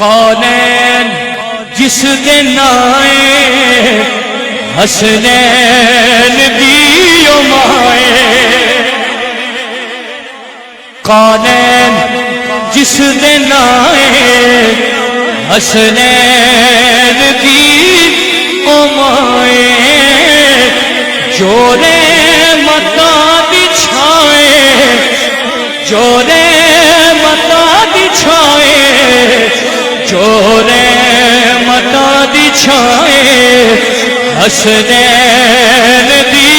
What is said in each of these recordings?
کونین جس دے نائے حسنین دیو مائے کونین جس دے نائے حسنین دیو مائے جورے متا بچھائے جورے متا بچھائے جورے متا بچھائے حسنین دی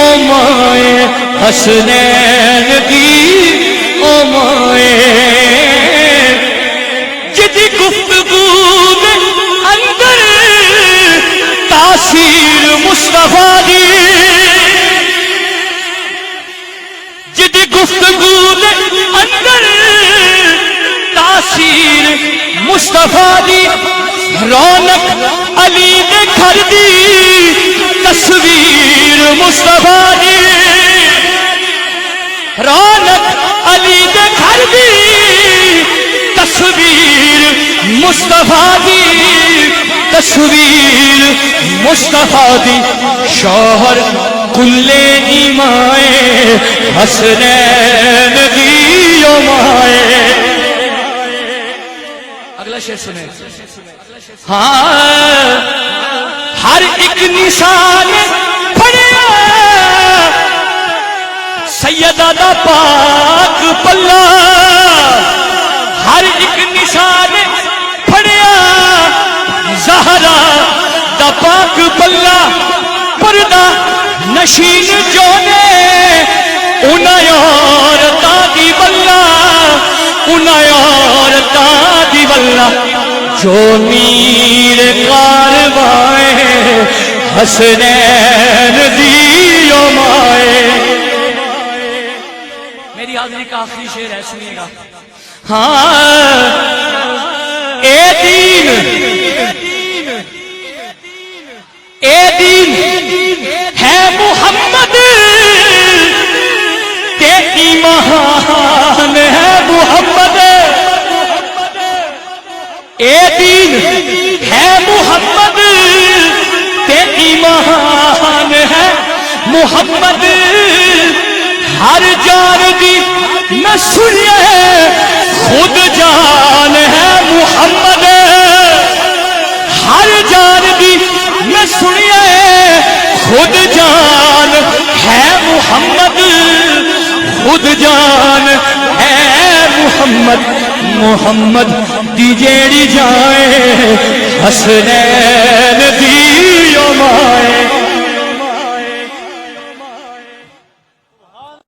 امائے حسنین دی امائے جدی گفتگو میں اندر تاثیر مصطفیٰ دی جدی گفتگو میں اندر تاثیر مصطفیٰ دی رونق علی دے گھر دی تصویر مصطفیٰ دی رونق علی دے گھر دی تصویر مصطفیٰ دی تصویر مصطفیٰ دی شوہر کل ایمائے حسنین دیو مائے اگلا شعر سنیں ہاں ہر ایک نشان پڑیا سیدہ دا پاک پلہ ہر ایک نشان پڑیا زہرا دا پاک پلہ پردہ نشین جو نے انہیں عورتاں دی بلہ انہیں عورتاں دی بلہ جو میر کاروائے حسنین دیو مائے میری حاضری کا آخری شعر ہے سنیے گا ہاں اے دین ہے محمد تے ایمان ہے محمد اے دین ہے محمد تے ایمان ہے محمد ہر جان دی میں سنیے خود جان ہے محمد ہر جان دی میں سنیے خود جان ہے محمد خود جان ہے محمد محمد دی جیڑی جائے حسنین